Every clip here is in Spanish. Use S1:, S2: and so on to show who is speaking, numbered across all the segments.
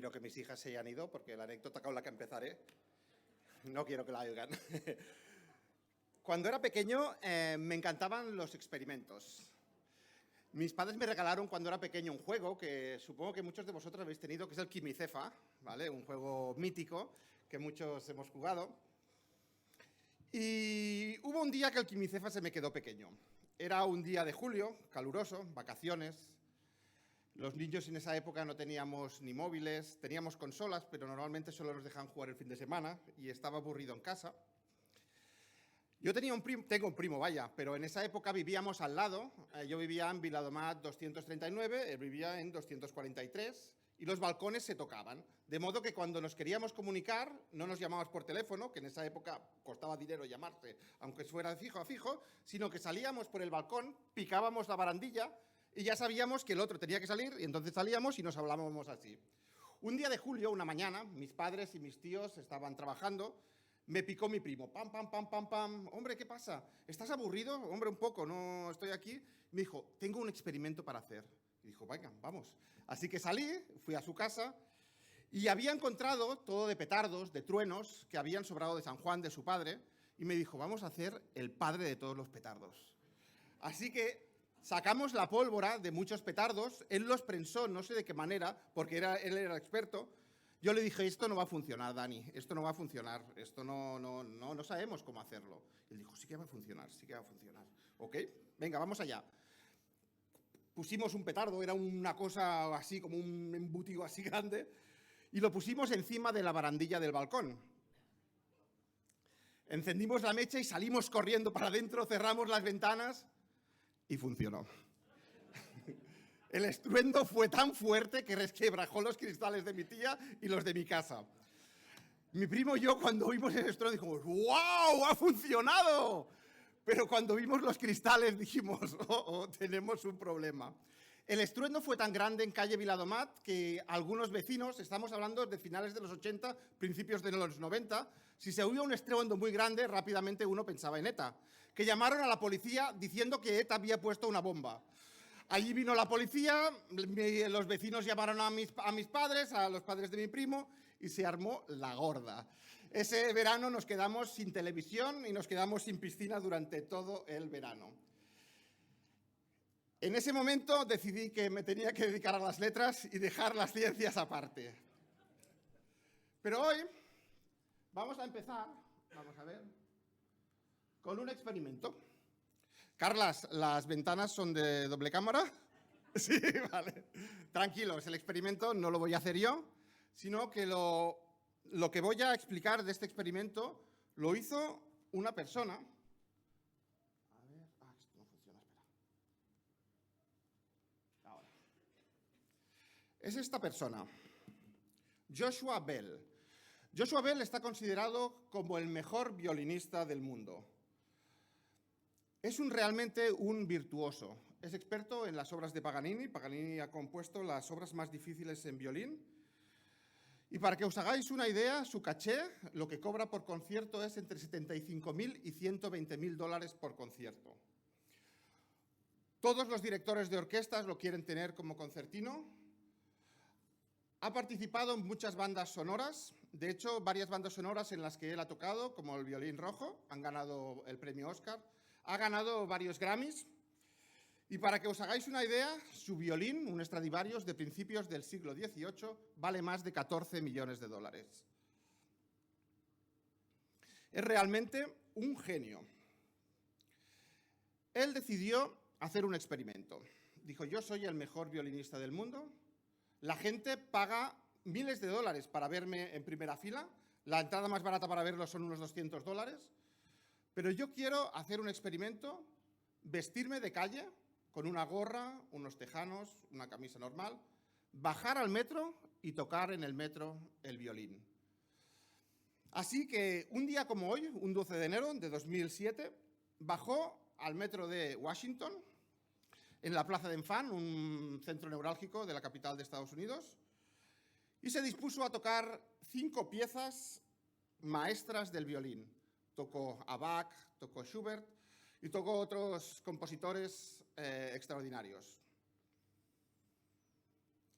S1: miro que mis hijas se hayan ido porque la anécdota con la que empezaré no quiero que la oigan. Cuando era pequeño me encantaban los experimentos. Mis padres me regalaron cuando era pequeño un juego que supongo que muchos de vosotros habéis tenido, que es el Quimicefa, ¿vale? Un juego mítico que muchos hemos jugado. Y hubo un día que el Quimicefa se me quedó pequeño. Era un día de julio, caluroso, vacaciones. Los niños en esa época no teníamos ni móviles, teníamos consolas, pero normalmente solo nos dejaban jugar el fin de semana y estaba aburrido en casa. Yo tengo un primo, vaya, pero en esa época vivíamos al lado. Yo vivía en Viladomat 239, él vivía en 243 y los balcones se tocaban. De modo que cuando nos queríamos comunicar, no nos llamábamos por teléfono, que en esa época costaba dinero llamarse, aunque fuera de fijo a fijo, sino que salíamos por el balcón, picábamos la barandilla y ya sabíamos que el otro tenía que salir y entonces salíamos y nos hablábamos así. Un día de julio, una mañana, mis padres y mis tíos estaban trabajando. Me picó mi primo, pam, pam, pam, pam, pam. Hombre, ¿qué pasa? ¿Estás aburrido? Hombre, un poco, no estoy aquí. Me dijo, tengo un experimento para hacer. Y dijo, venga, vamos. Así que salí, fui a su casa y había encontrado todo de petardos, de truenos que habían sobrado de San Juan, de su padre, y me dijo, vamos a hacer el padre de todos los petardos. Así que sacamos la pólvora de muchos petardos, él los prensó, no sé de qué manera, porque él era experto. Yo le dije, esto no va a funcionar, Dani, esto no va a funcionar, esto no sabemos cómo hacerlo. Y él dijo, sí que va a funcionar, sí que va a funcionar. ¿Ok? Venga, vamos allá. Pusimos un petardo, era una cosa así, como un embutido así grande, y lo pusimos encima de la barandilla del balcón. Encendimos la mecha y salimos corriendo para adentro, cerramos las ventanas y funcionó. El estruendo fue tan fuerte que resquebrajó los cristales de mi tía y los de mi casa. Mi primo y yo, cuando oímos el estruendo, dijimos, ¡wow! ¡Ha funcionado! Pero cuando vimos los cristales dijimos, tenemos un problema. El estruendo fue tan grande en calle Viladomat que algunos vecinos, estamos hablando de finales de los 80, principios de los 90, si se oía un estruendo muy grande, rápidamente uno pensaba en ETA, que llamaron a la policía diciendo que ETA había puesto una bomba. Allí vino la policía, los vecinos llamaron a mis padres, a los padres de mi primo, y se armó la gorda. Ese verano nos quedamos sin televisión y nos quedamos sin piscina durante todo el verano. En ese momento decidí que me tenía que dedicar a las letras y dejar las ciencias aparte. Pero hoy vamos a empezar, vamos a ver, con un experimento. Carlas, ¿las ventanas son de doble cámara? Sí, vale. Tranquilos, el experimento no lo voy a hacer yo, sino que lo que voy a explicar de este experimento lo hizo una persona. A ver, esto no funciona, espera. Ahora. Es esta persona, Joshua Bell. Joshua Bell está considerado como el mejor violinista del mundo. Es realmente un virtuoso. Es experto en las obras de Paganini. Paganini ha compuesto las obras más difíciles en violín. Y para que os hagáis una idea, su caché, lo que cobra por concierto es entre 75.000 y 120.000 dólares por concierto. Todos los directores de orquestas lo quieren tener como concertino. Ha participado en muchas bandas sonoras. De hecho, varias bandas sonoras en las que él ha tocado, como el Violín Rojo, han ganado el premio Oscar. Ha ganado varios Grammys y para que os hagáis una idea, su violín, un Stradivarius de principios del siglo XVIII, vale más de 14 millones de dólares. Es realmente un genio. Él decidió hacer un experimento. Dijo, yo soy el mejor violinista del mundo, la gente paga miles de dólares para verme en primera fila, la entrada más barata para verlo son unos 200 dólares, pero yo quiero hacer un experimento, vestirme de calle, con una gorra, unos tejanos, una camisa normal, bajar al metro y tocar en el metro el violín. Así que un día como hoy, un 12 de enero de 2007, bajó al metro de Washington, en la Plaza de Enfant, un centro neurálgico de la capital de Estados Unidos, y se dispuso a tocar 5 piezas maestras del violín. Tocó a Bach, tocó Schubert y tocó otros compositores extraordinarios.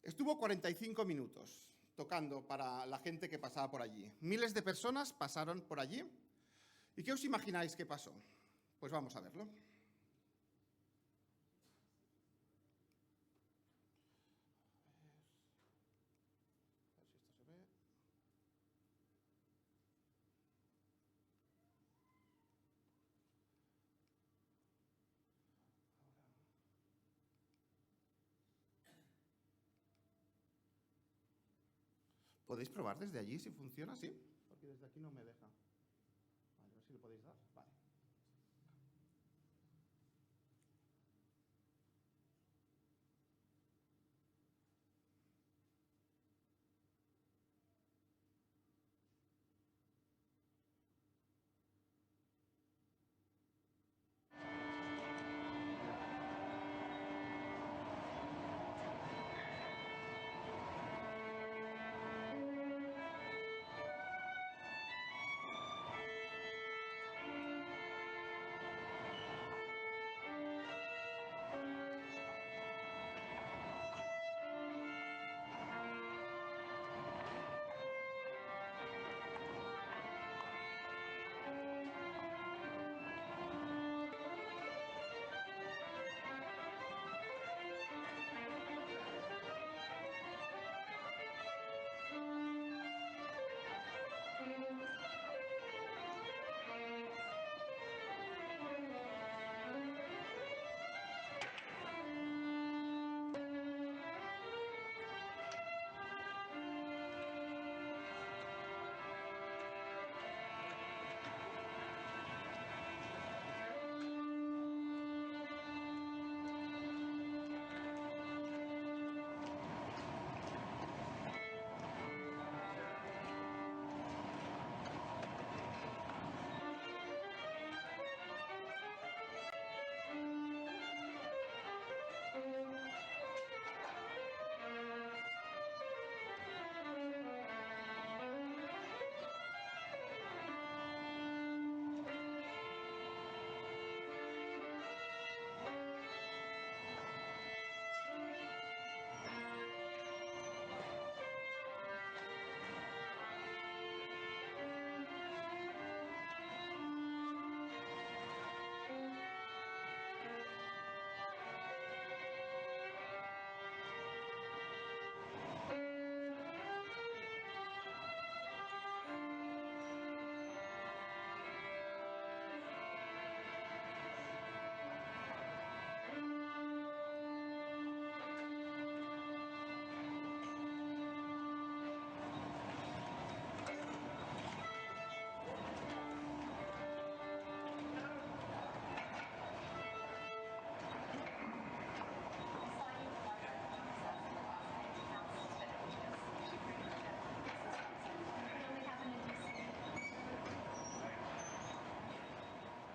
S1: Estuvo 45 minutos tocando para la gente que pasaba por allí. Miles de personas pasaron por allí. ¿Y qué os imagináis que pasó? Pues vamos a verlo. ¿Podéis probar desde allí si funciona? ¿Sí? Porque desde aquí no me deja. Vale, a ver si lo podéis dar. Vale.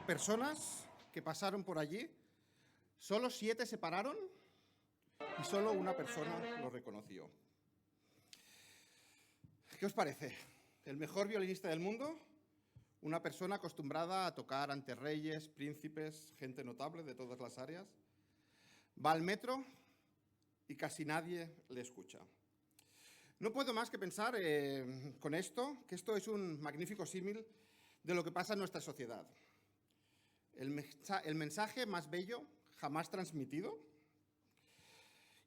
S1: Personas que pasaron por allí, solo 7 se pararon y solo una persona lo reconoció. ¿Qué os parece? ¿El mejor violinista del mundo? Una persona acostumbrada a tocar ante reyes, príncipes, gente notable de todas las áreas. Va al metro y casi nadie le escucha. No puedo más que pensar con esto, que esto es un magnífico símil de lo que pasa en nuestra sociedad. El mensaje más bello jamás transmitido,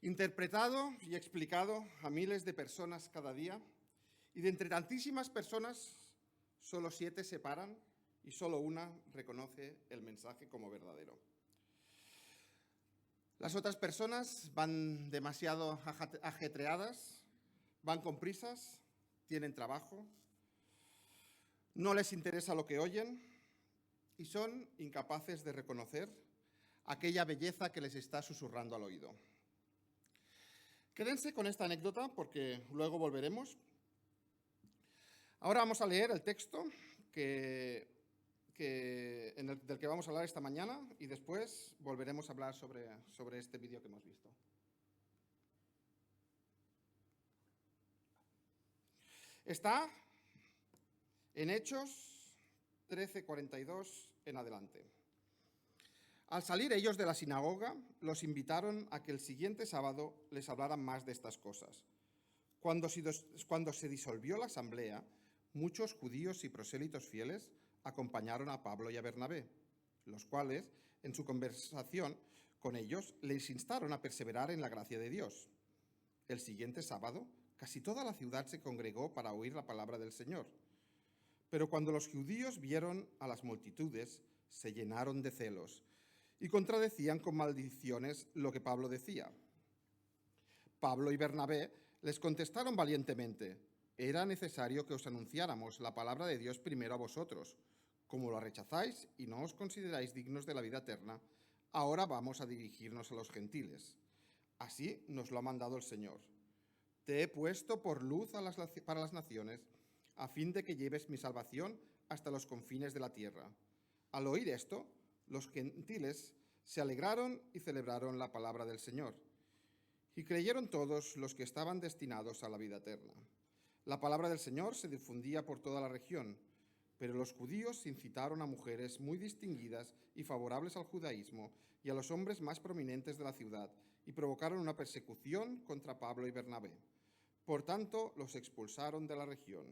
S1: interpretado y explicado a miles de personas cada día, y de entre tantísimas personas, solo 7 se paran y solo una reconoce el mensaje como verdadero. Las otras personas van demasiado ajetreadas, van con prisas, tienen trabajo, no les interesa lo que oyen y son incapaces de reconocer aquella belleza que les está susurrando al oído. Quédense con esta anécdota porque luego volveremos. Ahora vamos a leer el texto del que vamos a hablar esta mañana y después volveremos a hablar sobre este vídeo que hemos visto. Está en Hechos 13:42 en adelante. Al salir ellos de la sinagoga, los invitaron a que el siguiente sábado les hablaran más de estas cosas. Cuando se disolvió la asamblea, muchos judíos y prosélitos fieles acompañaron a Pablo y a Bernabé, los cuales, en su conversación con ellos, les instaron a perseverar en la gracia de Dios. El siguiente sábado, casi toda la ciudad se congregó para oír la palabra del Señor. Pero cuando los judíos vieron a las multitudes, se llenaron de celos y contradecían con maldiciones lo que Pablo decía. Pablo y Bernabé les contestaron valientemente: era necesario que os anunciáramos la palabra de Dios primero a vosotros. Como lo rechazáis y no os consideráis dignos de la vida eterna, ahora vamos a dirigirnos a los gentiles. Así nos lo ha mandado el Señor. Te he puesto por luz para las naciones, a fin de que lleves mi salvación hasta los confines de la tierra. Al oír esto, los gentiles se alegraron y celebraron la palabra del Señor. Y creyeron todos los que estaban destinados a la vida eterna. La palabra del Señor se difundía por toda la región, pero los judíos incitaron a mujeres muy distinguidas y favorables al judaísmo y a los hombres más prominentes de la ciudad, y provocaron una persecución contra Pablo y Bernabé. Por tanto, los expulsaron de la región.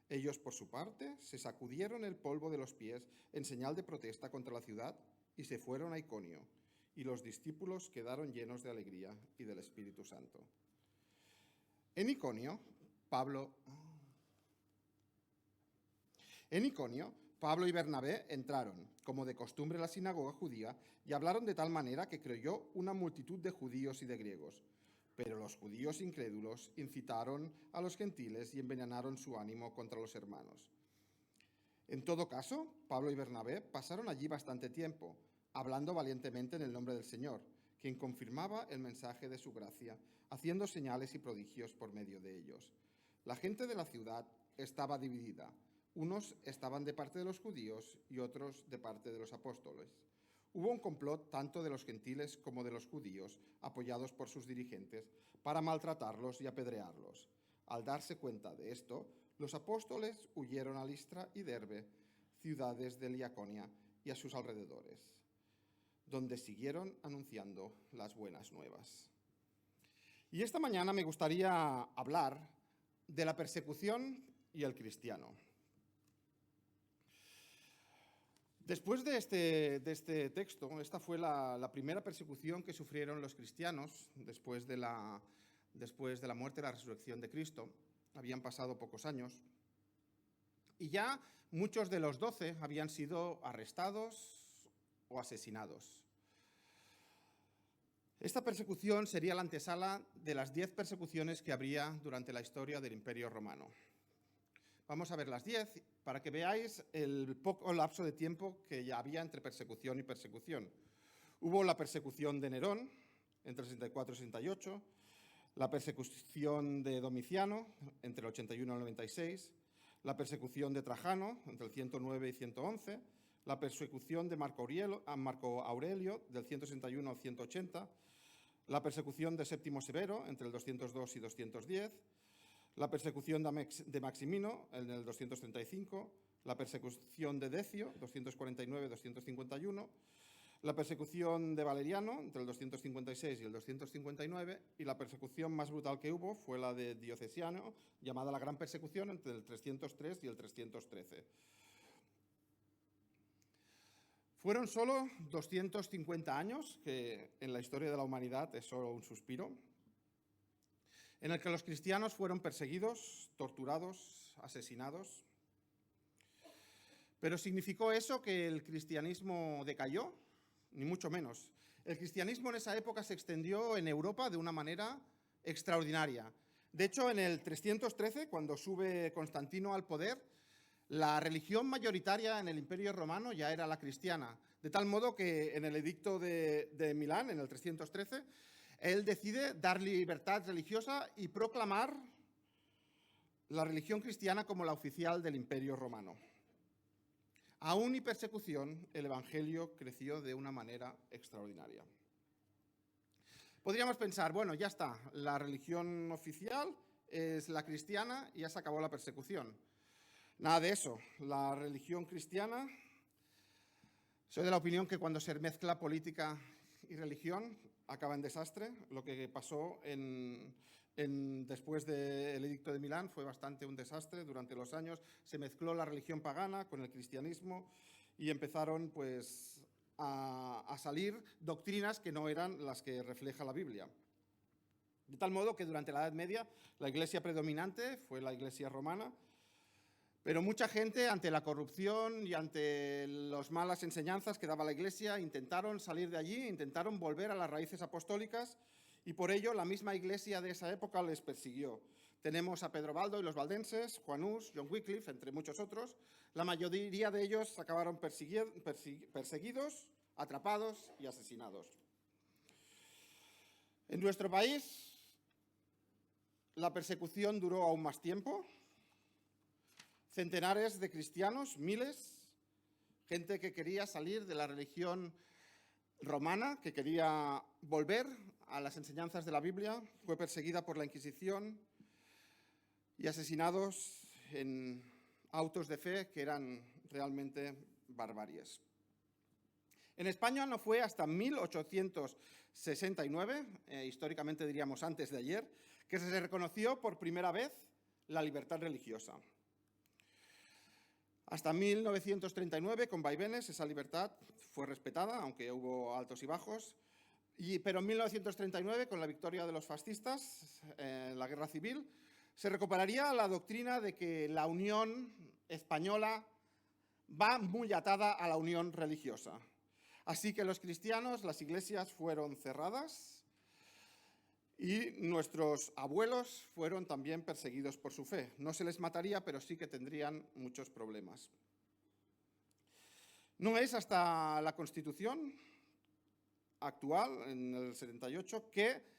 S1: Ellos, por su parte, se sacudieron el polvo de los pies en señal de protesta contra la ciudad y se fueron a Iconio. Y los discípulos quedaron llenos de alegría y del Espíritu Santo. En Iconio, Pablo y Bernabé entraron, como de costumbre, en la sinagoga judía y hablaron de tal manera que creyó una multitud de judíos y de griegos. Pero los judíos incrédulos incitaron a los gentiles y envenenaron su ánimo contra los hermanos. En todo caso, Pablo y Bernabé pasaron allí bastante tiempo, hablando valientemente en el nombre del Señor, quien confirmaba el mensaje de su gracia, haciendo señales y prodigios por medio de ellos. La gente de la ciudad estaba dividida. Unos estaban de parte de los judíos y otros de parte de los apóstoles. Hubo un complot tanto de los gentiles como de los judíos, apoyados por sus dirigentes, para maltratarlos y apedrearlos. Al darse cuenta de esto, los apóstoles huyeron a Listra y Derbe, ciudades de Licaonia y a sus alrededores, donde siguieron anunciando las buenas nuevas. Y esta mañana me gustaría hablar de la persecución y el cristiano. Después de este texto, esta fue la primera persecución que sufrieron los cristianos después de la muerte y la resurrección de Cristo. Habían pasado pocos años y ya muchos de los 12 habían sido arrestados o asesinados. Esta persecución sería la antesala de las 10 persecuciones que habría durante la historia del Imperio Romano. Vamos a ver las 10 para que veáis el poco lapso de tiempo que ya había entre persecución y persecución. Hubo la persecución de Nerón entre el 64 y el 68, la persecución de Domiciano entre el 81 y el 96, la persecución de Trajano entre el 109 y 111, la persecución de Marco Aurelio del 161 al 180, la persecución de Séptimo Severo entre el 202 y 210, la persecución de Maximino en el 235, la persecución de Decio, 249-251, la persecución de Valeriano entre el 256 y el 259, y la persecución más brutal que hubo fue la de Diocleciano, llamada la Gran Persecución, entre el 303 y el 313. Fueron solo 250 años, que en la historia de la humanidad es solo un suspiro, en el que los cristianos fueron perseguidos, torturados, asesinados. ¿Pero significó eso que el cristianismo decayó? Ni mucho menos. El cristianismo en esa época se extendió en Europa de una manera extraordinaria. De hecho, en el 313, cuando sube Constantino al poder, la religión mayoritaria en el Imperio Romano ya era la cristiana, de tal modo que en el edicto de Milán, en el 313, él decide dar libertad religiosa y proclamar la religión cristiana como la oficial del Imperio Romano. Aún y persecución, el Evangelio creció de una manera extraordinaria. Podríamos pensar, bueno, ya está, la religión oficial es la cristiana y ya se acabó la persecución. Nada de eso. La religión cristiana, soy de la opinión que cuando se mezcla política y religión acaba en desastre. Lo que pasó en Después del Edicto de Milán fue bastante un desastre. Durante los años se mezcló la religión pagana con el cristianismo y empezaron pues, a salir doctrinas que no eran las que refleja la Biblia. De tal modo que durante la Edad Media la iglesia predominante fue la iglesia romana, pero mucha gente, ante la corrupción y ante las malas enseñanzas que daba la iglesia, intentaron salir de allí, intentaron volver a las raíces apostólicas, y por ello la misma iglesia de esa época les persiguió. Tenemos a Pedro Baldo y los valdenses, Juan Hus, John Wycliffe, entre muchos otros. La mayoría de ellos acabaron perseguidos, atrapados y asesinados. En nuestro país, la persecución duró aún más tiempo. Centenares de cristianos, miles, gente que quería salir de la religión romana, que quería volver a las enseñanzas de la Biblia, fue perseguida por la Inquisición y asesinados en autos de fe que eran realmente barbaries. En España no fue hasta 1869, históricamente diríamos antes de ayer, que se reconoció por primera vez la libertad religiosa. Hasta 1939, con vaivenes, esa libertad fue respetada, aunque hubo altos y bajos, pero en 1939, con la victoria de los fascistas en la Guerra Civil, se recuperaría la doctrina de que la unión española va muy atada a la unión religiosa. Así que los cristianos, las iglesias fueron cerradas y nuestros abuelos fueron también perseguidos por su fe. No se les mataría, pero sí que tendrían muchos problemas. No es hasta la Constitución actual, en el 78, que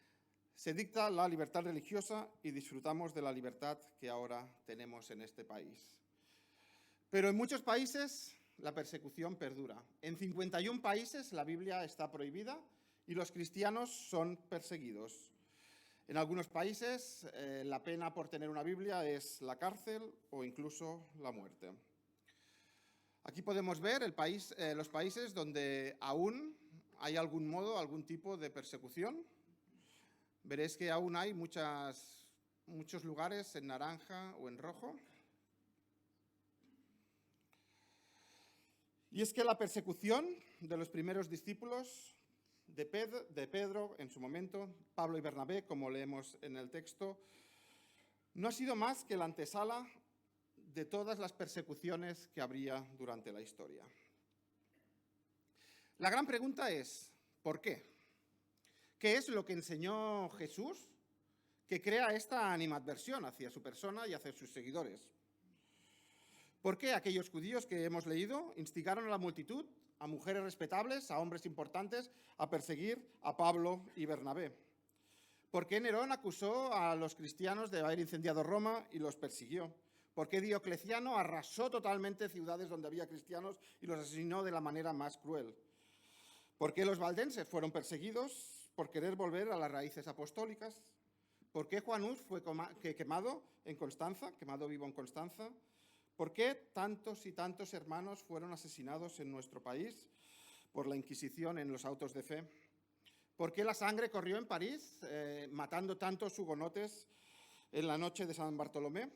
S1: se dicta la libertad religiosa y disfrutamos de la libertad que ahora tenemos en este país. Pero en muchos países la persecución perdura. En 51 países la Biblia está prohibida y los cristianos son perseguidos. En algunos países la pena por tener una Biblia es la cárcel o incluso la muerte. Aquí podemos ver los países donde aún hay algún modo, algún tipo de persecución. Veréis que aún hay muchos lugares en naranja o en rojo. Y es que la persecución de los primeros discípulos de Pedro, en su momento, Pablo y Bernabé, como leemos en el texto, no ha sido más que la antesala de todas las persecuciones que habría durante la historia. La gran pregunta es, ¿por qué? ¿Qué es lo que enseñó Jesús que crea esta animadversión hacia su persona y hacia sus seguidores? ¿Por qué aquellos judíos que hemos leído instigaron a la multitud, a mujeres respetables, a hombres importantes, a perseguir a Pablo y Bernabé? ¿Por qué Nerón acusó a los cristianos de haber incendiado Roma y los persiguió? ¿Por qué Diocleciano arrasó totalmente ciudades donde había cristianos y los asesinó de la manera más cruel? ¿Por qué los valdenses fueron perseguidos por querer volver a las raíces apostólicas? ¿Por qué Juan Hus fue quemado en Constanza, quemado vivo en Constanza? ¿Por qué tantos y tantos hermanos fueron asesinados en nuestro país por la Inquisición en los autos de fe? ¿Por qué la sangre corrió en París, matando tantos hugonotes en la noche de San Bartolomé?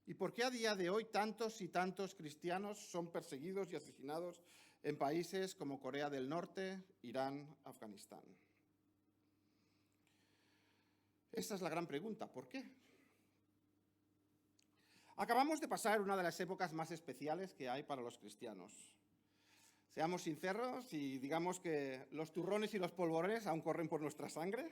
S1: ¿Y por qué a día de hoy tantos y tantos cristianos son perseguidos y asesinados en países como Corea del Norte, Irán, Afganistán? Esa es la gran pregunta, ¿por qué? Acabamos de pasar una de las épocas más especiales que hay para los cristianos. Seamos sinceros y digamos que los turrones y los polvorones aún corren por nuestra sangre.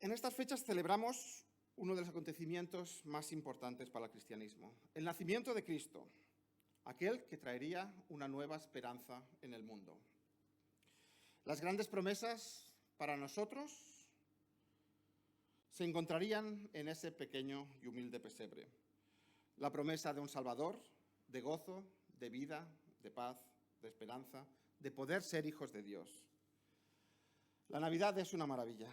S1: En estas fechas celebramos uno de los acontecimientos más importantes para el cristianismo, el nacimiento de Cristo, aquel que traería una nueva esperanza en el mundo. Las grandes promesas para nosotros se encontrarían en ese pequeño y humilde pesebre. La promesa de un Salvador, de gozo, de vida, de paz, de esperanza, de poder ser hijos de Dios. La Navidad es una maravilla.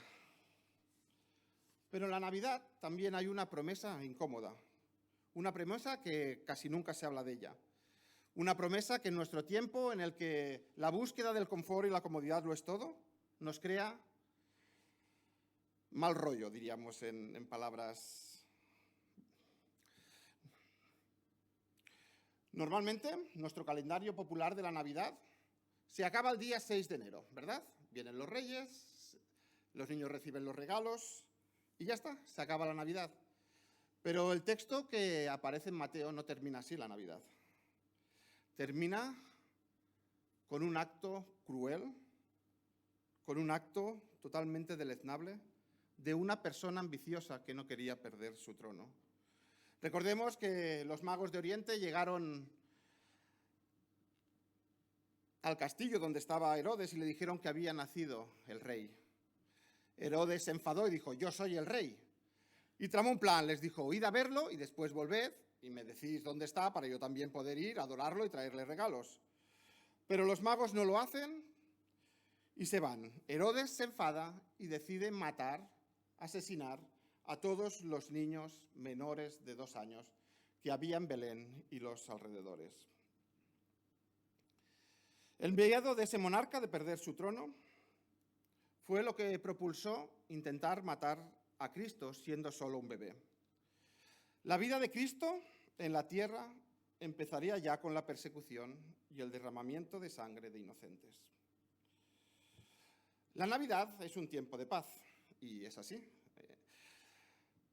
S1: Pero en la Navidad también hay una promesa incómoda, una promesa que casi nunca se habla de ella. Una promesa que en nuestro tiempo, en el que la búsqueda del confort y la comodidad lo es todo, nos crea mal rollo, diríamos en palabras. Normalmente, nuestro calendario popular de la Navidad se acaba el día 6 de enero, ¿verdad? Vienen los Reyes, los niños reciben los regalos y ya está, se acaba la Navidad. Pero el texto que aparece en Mateo no termina así la Navidad. Termina con un acto cruel, con un acto totalmente deleznable de una persona ambiciosa que no quería perder su trono. Recordemos que los magos de Oriente llegaron al castillo donde estaba Herodes y le dijeron que había nacido el rey. Herodes se enfadó y dijo: yo soy el rey. Y tramó un plan, les dijo: id a verlo y después volved y me decís dónde está para yo también poder ir, adorarlo y traerle regalos. Pero los magos no lo hacen y se van. Herodes se enfada y decide matar, asesinar a todos los niños menores de 2 años que había en Belén y los alrededores. El miedo de ese monarca de perder su trono fue lo que propulsó intentar matar a Cristo siendo solo un bebé. La vida de Cristo en la tierra empezaría ya con la persecución y el derramamiento de sangre de inocentes. La Navidad es un tiempo de paz, y es así.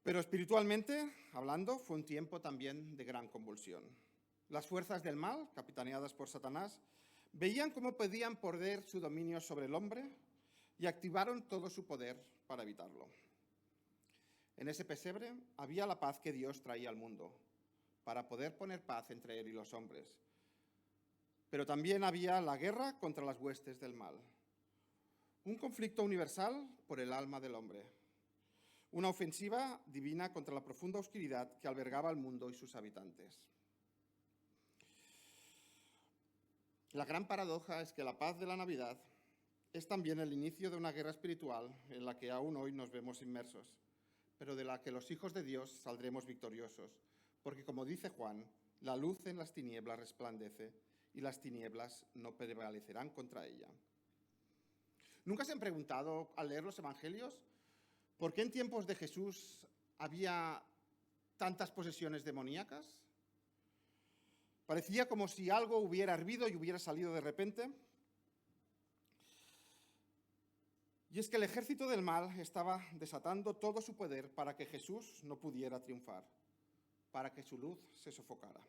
S1: Pero espiritualmente hablando, fue un tiempo también de gran convulsión. Las fuerzas del mal, capitaneadas por Satanás, veían cómo podían perder su dominio sobre el hombre y activaron todo su poder para evitarlo. En ese pesebre había la paz que Dios traía al mundo, para poder poner paz entre él y los hombres. Pero también había la guerra contra las huestes del mal. Un conflicto universal por el alma del hombre. Una ofensiva divina contra la profunda oscuridad que albergaba al mundo y sus habitantes. La gran paradoja es que la paz de la Navidad es también el inicio de una guerra espiritual en la que aún hoy nos vemos inmersos, pero de la que los hijos de Dios saldremos victoriosos, porque como dice Juan, la luz en las tinieblas resplandece y las tinieblas no prevalecerán contra ella. ¿Nunca se han preguntado al leer los evangelios por qué en tiempos de Jesús había tantas posesiones demoníacas? Parecía como si algo hubiera hervido y hubiera salido de repente. Y es que el ejército del mal estaba desatando todo su poder para que Jesús no pudiera triunfar, para que su luz se sofocara.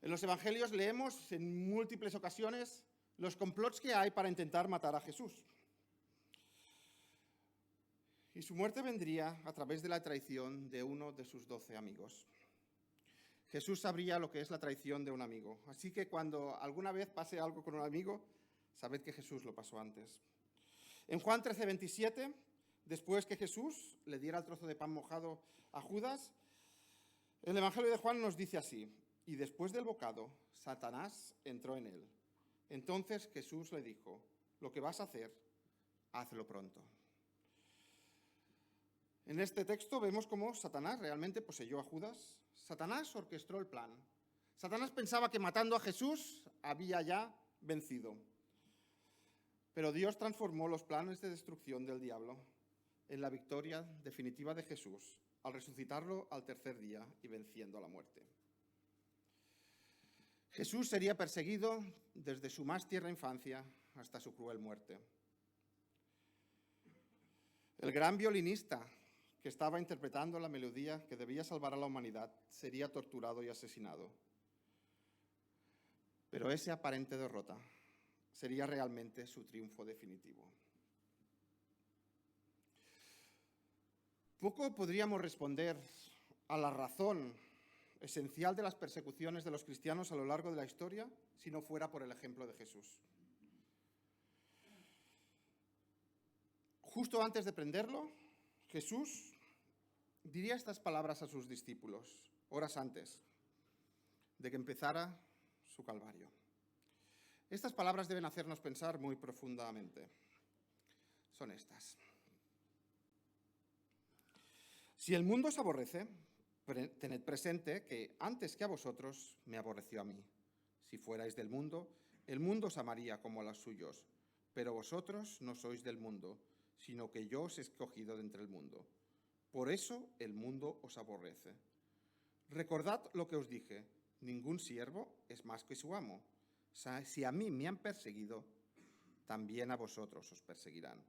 S1: En los evangelios leemos en múltiples ocasiones los complots que hay para intentar matar a Jesús. Y su muerte vendría a través de la traición de uno de sus 12 amigos. Jesús sabría lo que es la traición de un amigo. Así que cuando alguna vez pase algo con un amigo, sabed que Jesús lo pasó antes. En Juan 13:27, después que Jesús le diera el trozo de pan mojado a Judas, el Evangelio de Juan nos dice así: y después del bocado, Satanás entró en él. Entonces Jesús le dijo: lo que vas a hacer, hazlo pronto. En este texto vemos cómo Satanás realmente poseyó a Judas. Satanás orquestó el plan. Satanás pensaba que matando a Jesús había ya vencido. Pero Dios transformó los planes de destrucción del diablo en la victoria definitiva de Jesús, al resucitarlo al tercer día y venciendo a la muerte. Jesús sería perseguido desde su más tierna infancia hasta su cruel muerte. El gran violinista que estaba interpretando la melodía que debía salvar a la humanidad sería torturado y asesinado. Pero esa aparente derrota sería realmente su triunfo definitivo. Poco podríamos responder a la razón esencial de las persecuciones de los cristianos a lo largo de la historia si no fuera por el ejemplo de Jesús. Justo antes de prenderlo, Jesús diría estas palabras a sus discípulos, horas antes de que empezara su calvario. Estas palabras deben hacernos pensar muy profundamente. Son estas: si el mundo os aborrece, tened presente que antes que a vosotros me aborreció a mí. Si fuerais del mundo, el mundo os amaría como a los suyos, pero vosotros no sois del mundo, sino que yo os he escogido de entre el mundo. Por eso el mundo os aborrece. Recordad lo que os dije, ningún siervo es más que su amo. Si a mí me han perseguido, también a vosotros os perseguirán.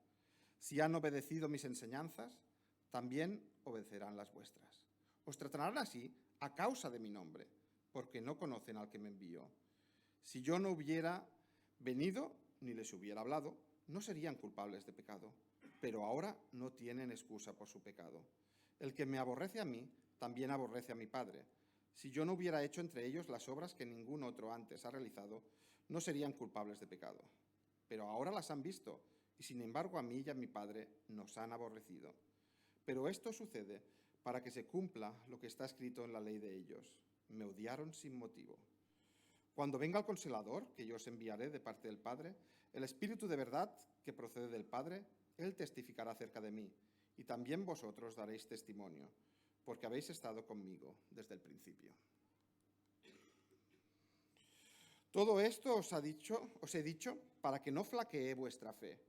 S1: Si han obedecido mis enseñanzas, también obedecerán las vuestras. Os tratarán así a causa de mi nombre, porque no conocen al que me envió. Si yo no hubiera venido ni les hubiera hablado, no serían culpables de pecado, pero ahora no tienen excusa por su pecado. El que me aborrece a mí, también aborrece a mi Padre. Si yo no hubiera hecho entre ellos las obras que ningún otro antes ha realizado, no serían culpables de pecado. Pero ahora las han visto, y sin embargo a mí y a mi Padre nos han aborrecido. Pero esto sucede para que se cumpla lo que está escrito en la ley de ellos. Me odiaron sin motivo. Cuando venga el Consolador, que yo os enviaré de parte del Padre, el Espíritu de verdad que procede del Padre, Él testificará acerca de mí, y también vosotros daréis testimonio, porque habéis estado conmigo desde el principio. Todo esto os he dicho para que no flaquee vuestra fe.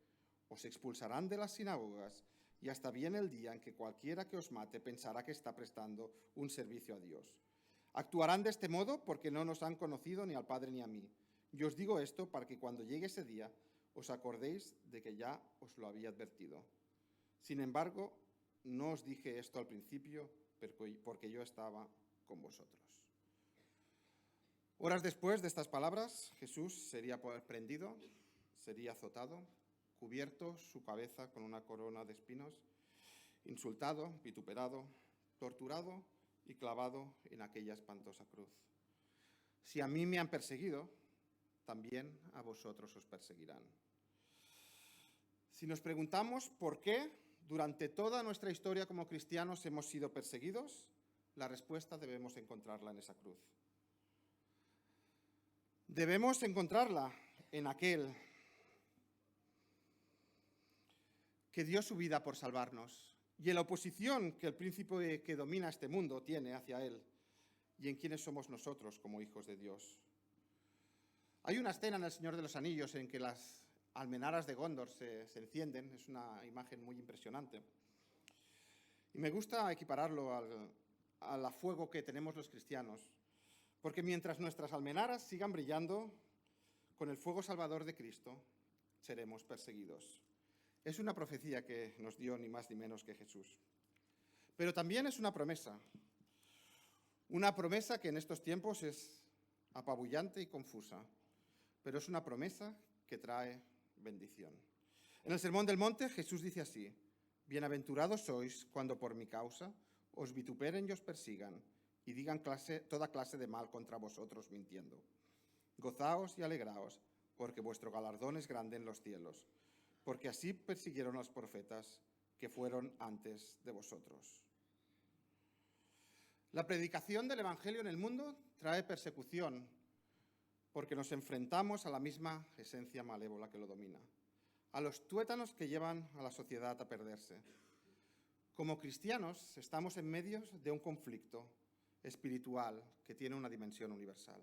S1: Os expulsarán de las sinagogas, y hasta viene el día en que cualquiera que os mate pensará que está prestando un servicio a Dios. Actuarán de este modo porque no nos han conocido ni al Padre ni a mí. Yo os digo esto para que cuando llegue ese día os acordéis de que ya os lo había advertido. Sin embargo, no os dije esto al principio porque yo estaba con vosotros. Horas después de estas palabras, Jesús sería prendido, sería azotado, cubierto su cabeza con una corona de espinos, insultado, vituperado, torturado y clavado en aquella espantosa cruz. Si a mí me han perseguido, también a vosotros os perseguirán. Si nos preguntamos por qué durante toda nuestra historia como cristianos hemos sido perseguidos, la respuesta debemos encontrarla en esa cruz. Debemos encontrarla en aquel que dio su vida por salvarnos y en la oposición que el príncipe que domina este mundo tiene hacia él y en quiénes somos nosotros como hijos de Dios. Hay una escena en El Señor de los Anillos en que las almenaras de Gondor se encienden, es una imagen muy impresionante. Y me gusta equipararlo al fuego que tenemos los cristianos, porque mientras nuestras almenaras sigan brillando con el fuego salvador de Cristo, seremos perseguidos. Es una profecía que nos dio ni más ni menos que Jesús. Pero también es una promesa que en estos tiempos es apabullante y confusa, pero es una promesa que trae bendición. En el Sermón del Monte Jesús dice así: bienaventurados sois cuando por mi causa os vituperen y os persigan y digan toda clase de mal contra vosotros mintiendo. Gozaos y alegraos, porque vuestro galardón es grande en los cielos, porque así persiguieron a los profetas que fueron antes de vosotros. La predicación del Evangelio en el mundo trae persecución, porque nos enfrentamos a la misma esencia malévola que lo domina, a los tuétanos que llevan a la sociedad a perderse. Como cristianos estamos en medio de un conflicto espiritual que tiene una dimensión universal.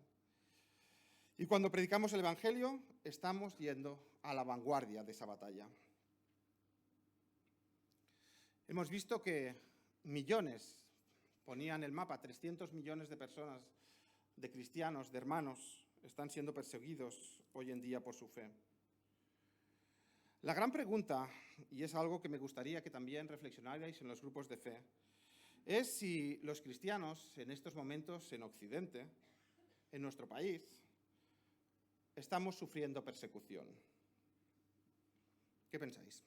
S1: Y cuando predicamos el Evangelio, estamos yendo a la vanguardia de esa batalla. Hemos visto que millones, ponían el mapa, 300 millones de personas, de cristianos, de hermanos, están siendo perseguidos hoy en día por su fe. La gran pregunta, y es algo que me gustaría que también reflexionarais en los grupos de fe, es si los cristianos en estos momentos en Occidente, en nuestro país, estamos sufriendo persecución. ¿Qué pensáis?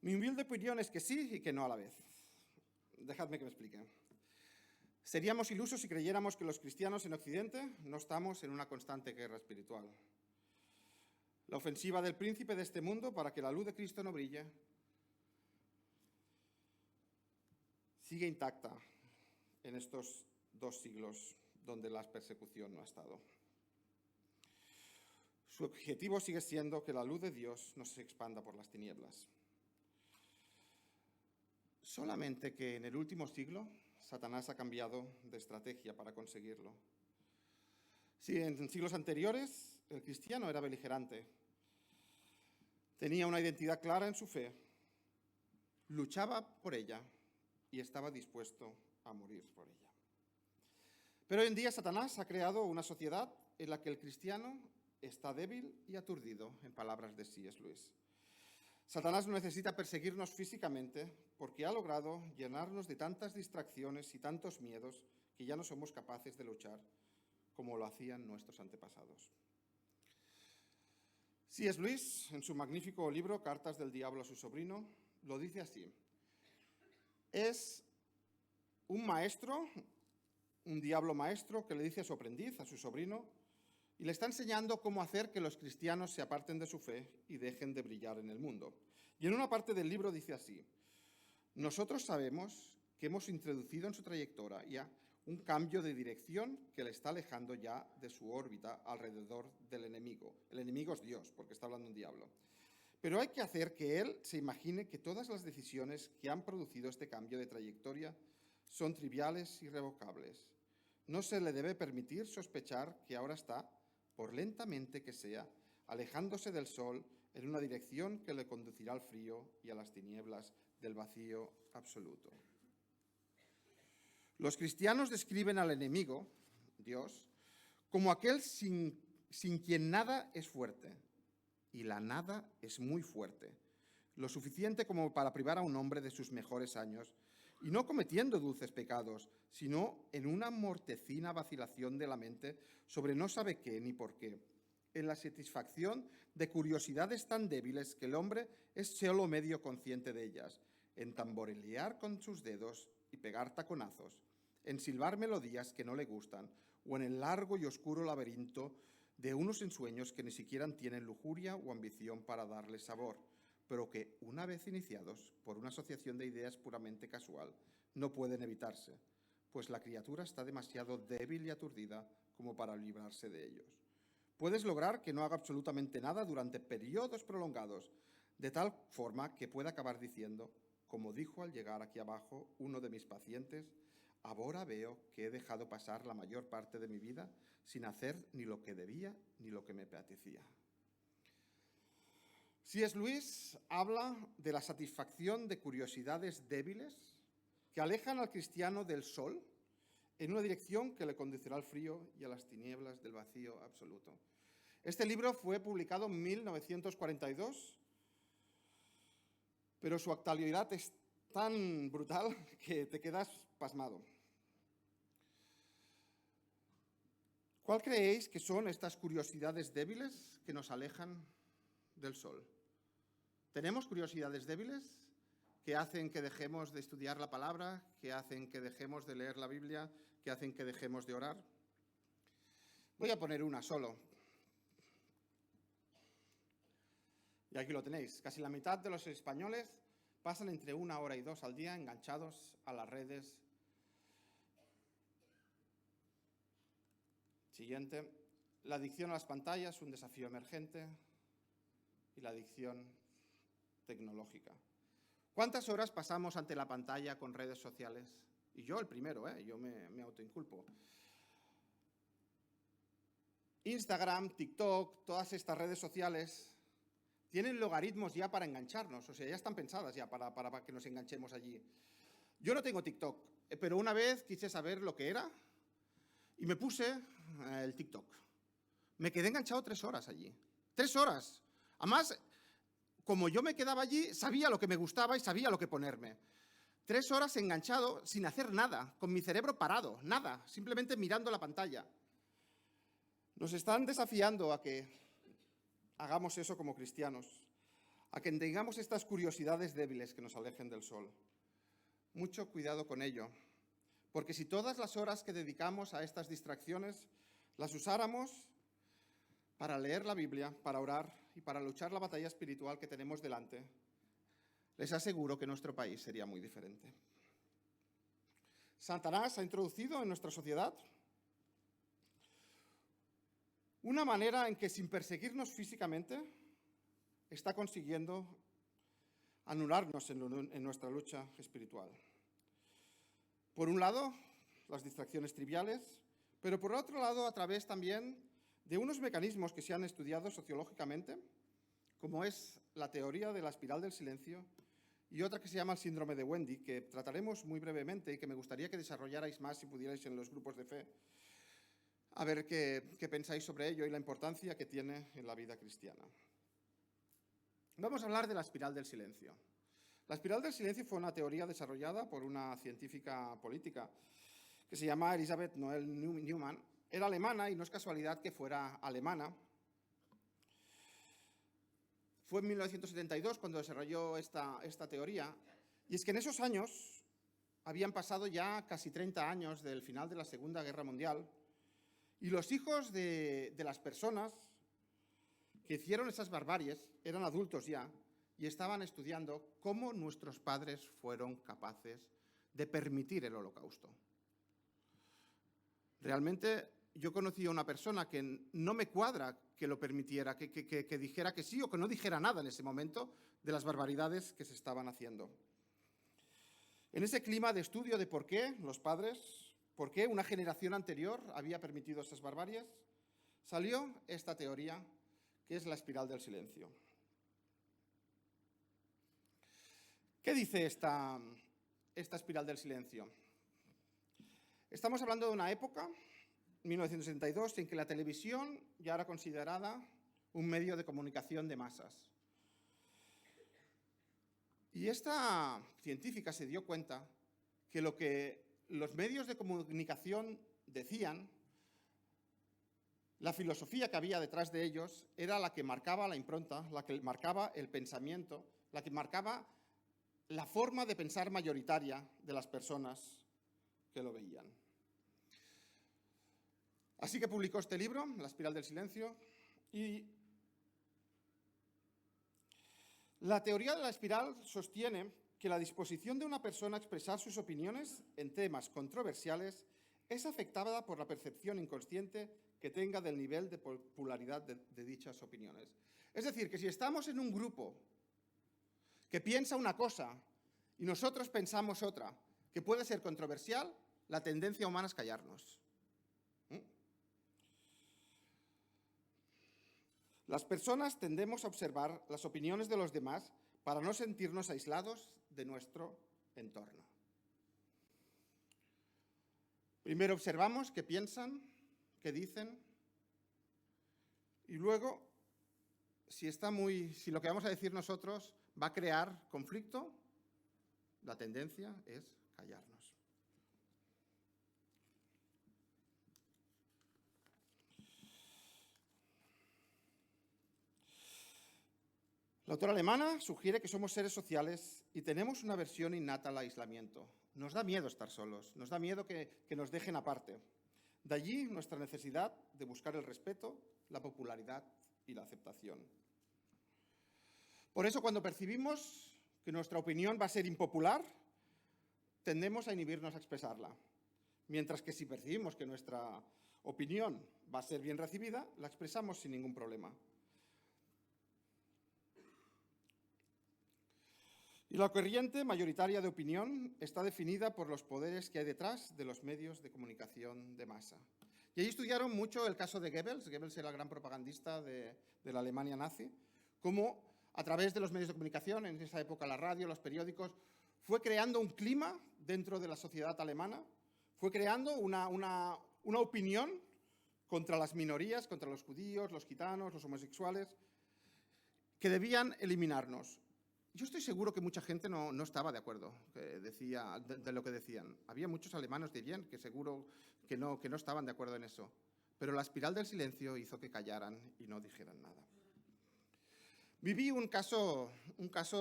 S1: Mi humilde opinión es que sí y que no a la vez. Dejadme que me explique. Seríamos ilusos si creyéramos que los cristianos en Occidente no estamos en una constante guerra espiritual. La ofensiva del príncipe de este mundo para que la luz de Cristo no brille sigue intacta en estos 2 siglos donde la persecución no ha estado. Su objetivo sigue siendo que la luz de Dios no se expanda por las tinieblas. Solamente que en el último siglo Satanás ha cambiado de estrategia para conseguirlo. Si en siglos anteriores el cristiano era beligerante, Tenía una identidad clara en su fe, luchaba por ella y estaba dispuesto a morir por ella. Pero hoy en día Satanás ha creado una sociedad en la que el cristiano está débil y aturdido, en palabras de C.S. Lewis. Satanás no necesita perseguirnos físicamente porque ha logrado llenarnos de tantas distracciones y tantos miedos que ya no somos capaces de luchar como lo hacían nuestros antepasados. C.S. Lewis, en su magnífico libro Cartas del Diablo a su sobrino, lo dice así: es un maestro, un diablo maestro que le dice a su aprendiz, a su sobrino, y le está enseñando cómo hacer que los cristianos se aparten de su fe y dejen de brillar en el mundo. Y en una parte del libro dice así: nosotros sabemos que hemos introducido en su trayectoria un cambio de dirección que le está alejando ya de su órbita alrededor del enemigo. El enemigo es Dios, porque está hablando un diablo. Pero hay que hacer que él se imagine que todas las decisiones que han producido este cambio de trayectoria son triviales y irrevocables. No se le debe permitir sospechar que ahora está, por lentamente que sea, alejándose del sol en una dirección que le conducirá al frío y a las tinieblas del vacío absoluto. Los cristianos describen al enemigo, Dios, como aquel sin quien nada es fuerte, y la nada es muy fuerte, lo suficiente como para privar a un hombre de sus mejores años, y no cometiendo dulces pecados, sino en una mortecina vacilación de la mente sobre no sabe qué ni por qué, en la satisfacción de curiosidades tan débiles que el hombre es solo medio consciente de ellas, en tamborilear con sus dedos y pegar taconazos, en silbar melodías que no le gustan, o en el largo y oscuro laberinto de unos ensueños que ni siquiera tienen lujuria o ambición para darle sabor, pero que, una vez iniciados por una asociación de ideas puramente casual, no pueden evitarse, pues la criatura está demasiado débil y aturdida como para librarse de ellos. Puedes lograr que no haga absolutamente nada durante periodos prolongados, de tal forma que pueda acabar diciendo, como dijo al llegar aquí abajo uno de mis pacientes: ahora veo que he dejado pasar la mayor parte de mi vida sin hacer ni lo que debía ni lo que me apetecía. C.S. Lewis habla de la satisfacción de curiosidades débiles que alejan al cristiano del sol en una dirección que le conducirá al frío y a las tinieblas del vacío absoluto. Este libro fue publicado en 1942, pero su actualidad es tan brutal que te quedas pasmado. ¿Cuál creéis que son estas curiosidades débiles que nos alejan del sol? ¿Tenemos curiosidades débiles que hacen que dejemos de estudiar la palabra, que hacen que dejemos de leer la Biblia, que hacen que dejemos de orar? Voy a poner una solo. Y aquí lo tenéis. Casi la mitad de los españoles pasan entre 1 hora y 2 al día enganchados a las redes. Siguiente. La adicción a las pantallas, un desafío emergente. Y la adicción tecnológica. ¿Cuántas horas pasamos ante la pantalla con redes sociales? Y yo el primero, yo me autoinculpo. Instagram, TikTok, todas estas redes sociales tienen logaritmos ya para engancharnos, o sea, ya están pensadas ya para que nos enganchemos allí. Yo no tengo TikTok, pero una vez quise saber lo que era y me puse el TikTok. Me quedé enganchado 3 horas allí. 3 horas. Además, como yo me quedaba allí, sabía lo que me gustaba y sabía lo que ponerme. 3 horas enganchado sin hacer nada, con mi cerebro parado, nada, simplemente mirando la pantalla. Nos están desafiando a que hagamos eso como cristianos, a que tengamos estas curiosidades débiles que nos alejen del sol. Mucho cuidado con ello, porque si todas las horas que dedicamos a estas distracciones las usáramos para leer la Biblia, para orar y para luchar la batalla espiritual que tenemos delante, les aseguro que nuestro país sería muy diferente. Satanás ha introducido en nuestra sociedad una manera en que, sin perseguirnos físicamente, está consiguiendo anularnos en nuestra lucha espiritual. Por un lado, las distracciones triviales, pero por otro lado, a través también de unos mecanismos que se han estudiado sociológicamente, como es la teoría de la espiral del silencio y otra que se llama el síndrome de Wendy, que trataremos muy brevemente y que me gustaría que desarrollarais más si pudierais en los grupos de fe, a ver qué pensáis sobre ello y la importancia que tiene en la vida cristiana. Vamos a hablar de la espiral del silencio. La espiral del silencio fue una teoría desarrollada por una científica política que se llama Elisabeth Noel Neumann. Era alemana y no es casualidad que fuera alemana. Fue en 1972 cuando desarrolló esta teoría, y es que en esos años habían pasado ya casi 30 años del final de la Segunda Guerra Mundial, y los hijos de las personas que hicieron esas barbaries eran adultos ya, y estaban estudiando cómo nuestros padres fueron capaces de permitir el Holocausto. Realmente yo conocí a una persona que no me cuadra que lo permitiera, que dijera que sí o que no dijera nada en ese momento de las barbaridades que se estaban haciendo. En ese clima de estudio de por qué los padres, por qué una generación anterior había permitido esas barbaries, salió esta teoría que es la espiral del silencio. ¿Qué dice esta espiral del silencio? Estamos hablando de una época, 1962, en que la televisión ya era considerada un medio de comunicación de masas. Y esta científica se dio cuenta que lo que los medios de comunicación decían, la filosofía que había detrás de ellos, era la que marcaba la impronta, la que marcaba el pensamiento, la que marcaba la forma de pensar mayoritaria de las personas que lo veían. Así que publicó este libro, La espiral del silencio, y la teoría de la espiral sostiene que la disposición de una persona a expresar sus opiniones en temas controversiales es afectada por la percepción inconsciente que tenga del nivel de popularidad de dichas opiniones. Es decir, que si estamos en un grupo que piensa una cosa y nosotros pensamos otra, que puede ser controversial, la tendencia humana es callarnos. Las personas tendemos a observar las opiniones de los demás para no sentirnos aislados de nuestro entorno. Primero observamos qué piensan, qué dicen, y luego, si lo que vamos a decir nosotros va a crear conflicto, la tendencia es callarnos. La autora alemana sugiere que somos seres sociales y tenemos una aversión innata al aislamiento. Nos da miedo estar solos, nos da miedo que nos dejen aparte. De allí nuestra necesidad de buscar el respeto, la popularidad y la aceptación. Por eso, cuando percibimos que nuestra opinión va a ser impopular, tendemos a inhibirnos a expresarla. Mientras que si percibimos que nuestra opinión va a ser bien recibida, la expresamos sin ningún problema. Y la corriente mayoritaria de opinión está definida por los poderes que hay detrás de los medios de comunicación de masa. Y ahí estudiaron mucho el caso de Goebbels. Goebbels era el gran propagandista de la Alemania nazi, cómo a través de los medios de comunicación, en esa época la radio, los periódicos, fue creando un clima dentro de la sociedad alemana, fue creando una opinión contra las minorías, contra los judíos, los gitanos, los homosexuales, que debían eliminarnos. Yo estoy seguro que mucha gente no estaba de acuerdo de lo que decían. Había muchos alemanes de bien que seguro que no estaban de acuerdo en eso. Pero la espiral del silencio hizo que callaran y no dijeran nada. Viví un caso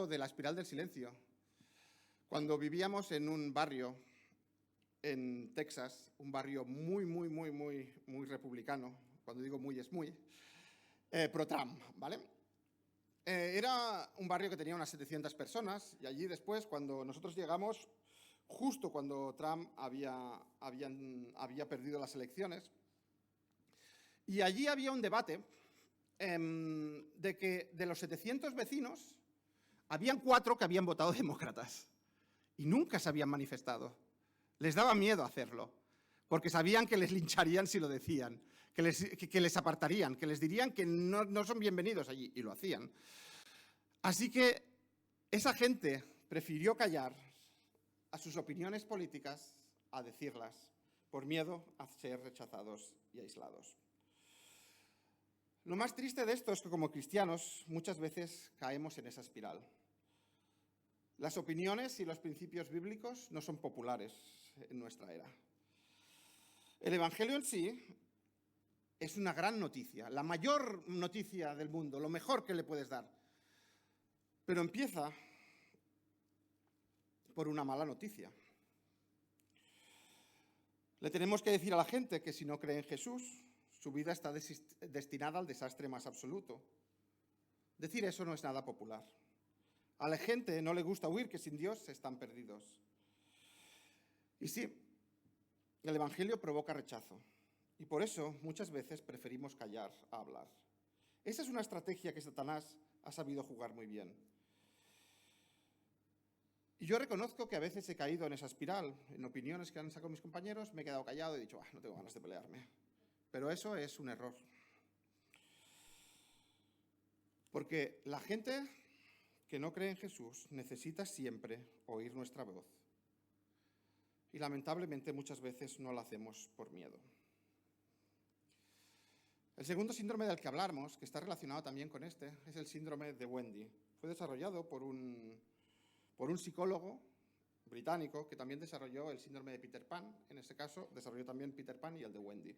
S1: de la espiral del silencio. Cuando vivíamos en un barrio en Texas, un barrio muy republicano, cuando digo muy es muy, pro-Trump, ¿vale? Era un barrio que tenía unas 700 personas y allí después, cuando nosotros llegamos, justo cuando Trump había perdido las elecciones, y allí había un debate de que de los 700 vecinos, habían 4 que habían votado demócratas y nunca se habían manifestado. Les daba miedo hacerlo, porque sabían que les lincharían si lo decían. que les apartarían, que les dirían que no son bienvenidos allí, y lo hacían. Así que esa gente prefirió callar a sus opiniones políticas a decirlas, por miedo a ser rechazados y aislados. Lo más triste de esto es que como cristianos muchas veces caemos en esa espiral. Las opiniones y los principios bíblicos no son populares en nuestra era. El Evangelio en sí es una gran noticia, la mayor noticia del mundo, lo mejor que le puedes dar. Pero empieza por una mala noticia. Le tenemos que decir a la gente que si no cree en Jesús, su vida está destinada al desastre más absoluto. Decir eso no es nada popular. A la gente no le gusta oír que sin Dios están perdidos. Y sí, el Evangelio provoca rechazo. Y por eso muchas veces preferimos callar a hablar. Esa es una estrategia que Satanás ha sabido jugar muy bien. Y yo reconozco que a veces he caído en esa espiral, en opiniones que han sacado mis compañeros, me he quedado callado y he dicho, no tengo ganas de pelearme. Pero eso es un error. Porque la gente que no cree en Jesús necesita siempre oír nuestra voz. Y lamentablemente muchas veces no lo hacemos por miedo. El segundo síndrome del que hablamos, que está relacionado también con este, es el síndrome de Wendy. Fue desarrollado por un psicólogo británico que también desarrolló el síndrome de Peter Pan. En este caso, desarrolló también Peter Pan y el de Wendy.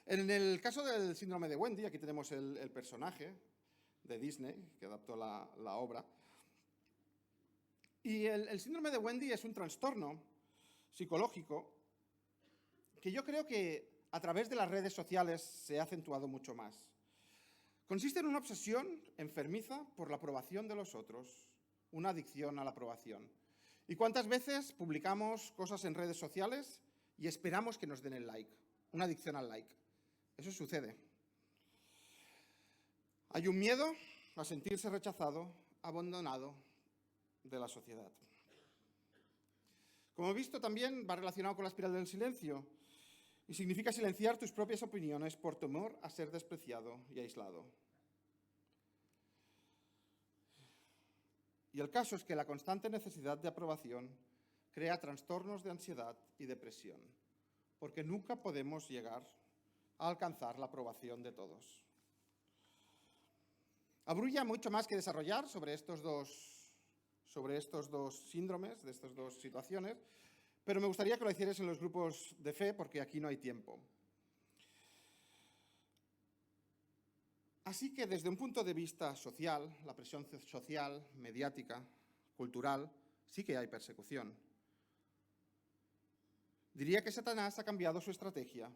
S1: En el caso del síndrome de Wendy, aquí tenemos el personaje de Disney, que adaptó la obra. Y el síndrome de Wendy es un trastorno psicológico que yo creo que a través de las redes sociales se ha acentuado mucho más. Consiste en una obsesión enfermiza por la aprobación de los otros, una adicción a la aprobación. ¿Y cuántas veces publicamos cosas en redes sociales y esperamos que nos den el like? Una adicción al like. Eso sucede. Hay un miedo a sentirse rechazado, abandonado de la sociedad. Como he visto, también va relacionado con la espiral del silencio y significa silenciar tus propias opiniones por temor a ser despreciado y aislado. Y el caso es que la constante necesidad de aprobación crea trastornos de ansiedad y depresión, porque nunca podemos llegar a alcanzar la aprobación de todos. Habría mucho más que desarrollar sobre estos dos síndromes, de estas dos situaciones, pero me gustaría que lo hicierais en los grupos de fe, porque aquí no hay tiempo. Así que desde un punto de vista social, la presión social, mediática, cultural, sí que hay persecución. Diría que Satanás ha cambiado su estrategia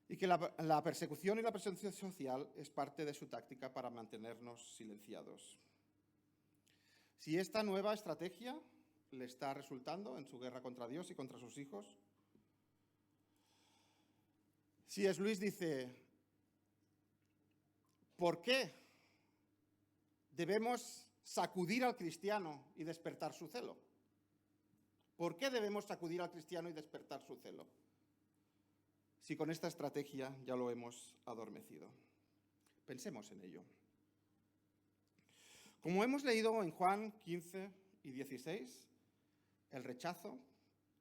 S1: y que la persecución y la presión social es parte de su táctica para mantenernos silenciados. Si esta nueva estrategia le está resultando en su guerra contra Dios y contra sus hijos. C.S. Lewis dice, ¿por qué debemos sacudir al cristiano y despertar su celo? ¿Por qué debemos sacudir al cristiano y despertar su celo? Si con esta estrategia ya lo hemos adormecido. Pensemos en ello. Como hemos leído en Juan 15 y 16, el rechazo,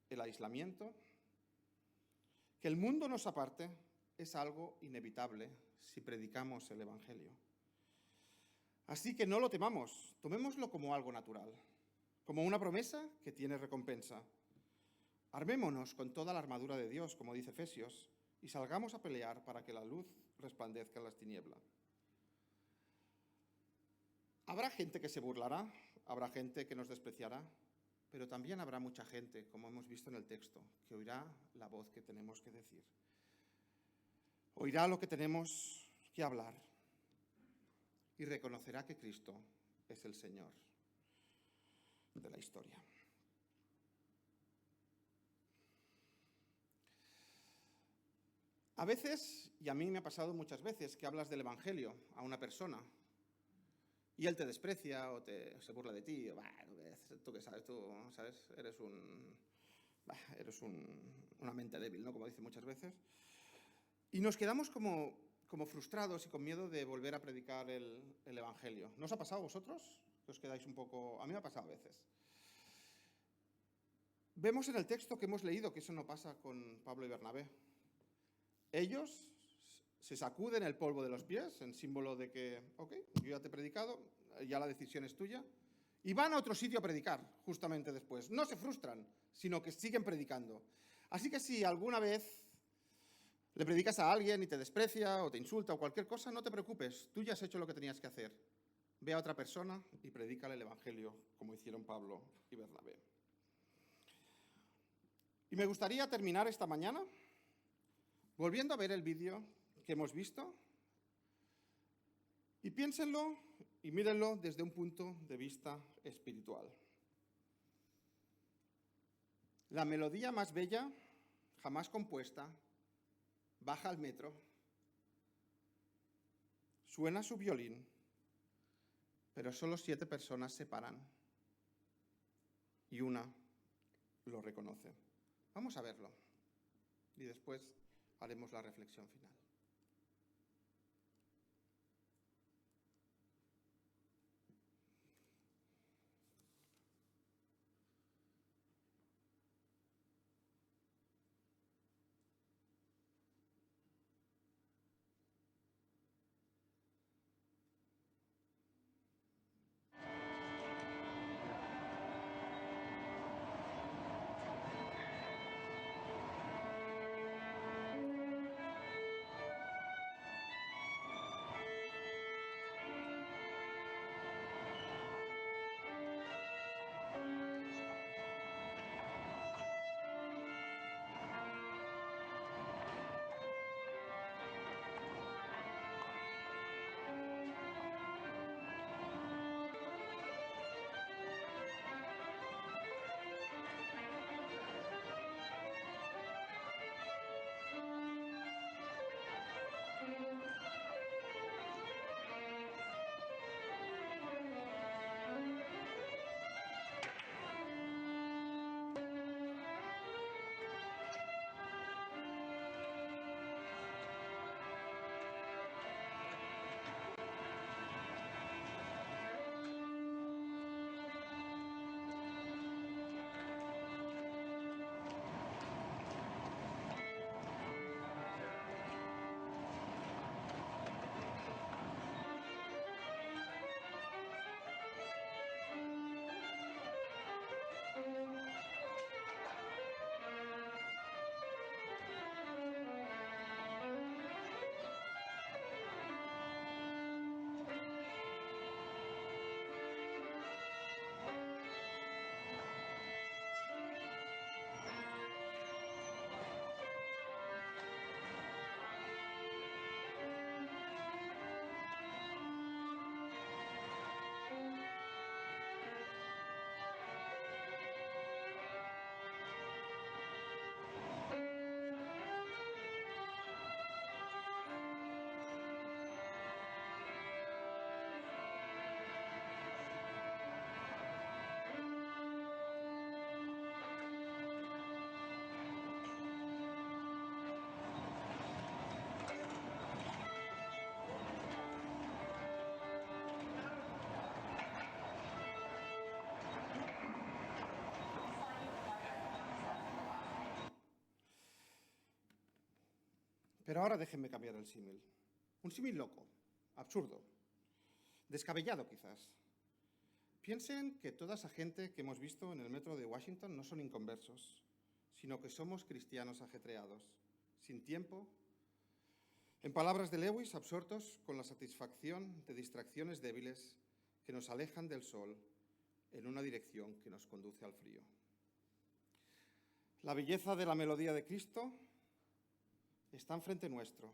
S1: el aislamiento, que el mundo nos aparte es algo inevitable si predicamos el Evangelio. Así que no lo temamos, tomémoslo como algo natural, como una promesa que tiene recompensa. Armémonos con toda la armadura de Dios, como dice Efesios, y salgamos a pelear para que la luz resplandezca en las tinieblas. Habrá gente que se burlará, habrá gente que nos despreciará, pero también habrá mucha gente, como hemos visto en el texto, que oirá la voz que tenemos que decir. Oirá lo que tenemos que hablar y reconocerá que Cristo es el Señor de la historia. A veces, y a mí me ha pasado muchas veces, que hablas del Evangelio a una persona y él te desprecia o se burla de ti. ¿Tú qué sabes? Tú, ¿sabes? Eres una mente débil, ¿no? Como dice muchas veces. Y nos quedamos como frustrados y con miedo de volver a predicar el Evangelio. ¿No os ha pasado a vosotros? Que os quedáis un poco... A mí me ha pasado a veces. Vemos en el texto que hemos leído que eso no pasa con Pablo y Bernabé. Ellos se sacuden el polvo de los pies en símbolo de que, ok, yo ya te he predicado, ya la decisión es tuya, y van a otro sitio a predicar justamente después. No se frustran, sino que siguen predicando. Así que si alguna vez le predicas a alguien y te desprecia o te insulta o cualquier cosa, no te preocupes, tú ya has hecho lo que tenías que hacer. Ve a otra persona y predícale el Evangelio, como hicieron Pablo y Bernabé. Y me gustaría terminar esta mañana volviendo a ver el vídeo que hemos visto y piénsenlo y mírenlo desde un punto de vista espiritual. La melodía más bella, jamás compuesta, baja al metro, suena su violín, pero solo 7 personas se paran y una lo reconoce. Vamos a verlo y después haremos la reflexión final. Pero ahora déjenme cambiar el símil. Un símil loco, absurdo, descabellado quizás. Piensen que toda esa gente que hemos visto en el metro de Washington no son inconversos, sino que somos cristianos ajetreados, sin tiempo, en palabras de Lewis, absortos con la satisfacción de distracciones débiles que nos alejan del sol en una dirección que nos conduce al frío. La belleza de la melodía de Cristo está enfrente nuestro,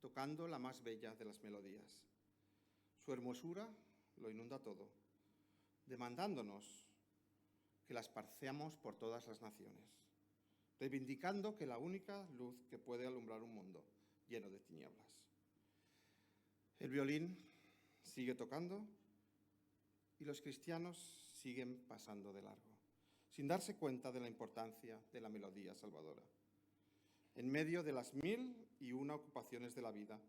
S1: tocando la más bella de las melodías. Su hermosura lo inunda todo, demandándonos que la esparciamos por todas las naciones, reivindicando que la única luz que puede alumbrar un mundo lleno de tinieblas. El violín sigue tocando y los cristianos siguen pasando de largo, sin darse cuenta de la importancia de la melodía salvadora. en medio de las 1001 ocupaciones de la vida.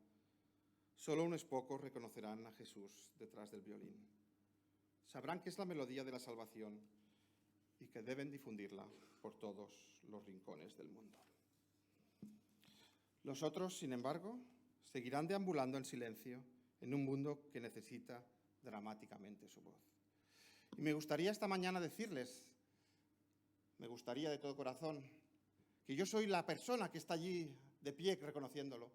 S1: Solo unos pocos reconocerán a Jesús detrás del violín. Sabrán que es la melodía de la salvación y que deben difundirla por todos los rincones del mundo. Los otros, sin embargo, seguirán deambulando en silencio en un mundo que necesita dramáticamente su voz. Y me gustaría esta mañana decirles, me gustaría de todo corazón, que yo soy la persona que está allí de pie reconociéndolo,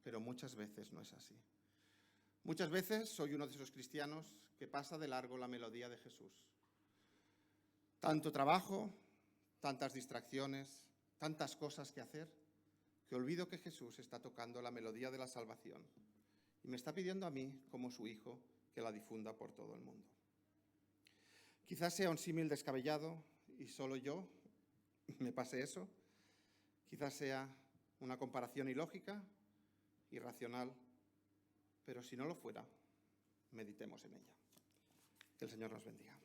S1: pero muchas veces no es así. Muchas veces soy uno de esos cristianos que pasa de largo la melodía de Jesús. Tanto trabajo, tantas distracciones, tantas cosas que hacer, que olvido que Jesús está tocando la melodía de la salvación y me está pidiendo a mí, como su hijo, que la difunda por todo el mundo. Quizás sea un símil descabellado y solo yo me pase eso. Quizás sea una comparación ilógica, irracional, pero si no lo fuera, meditemos en ella. Que el Señor nos bendiga.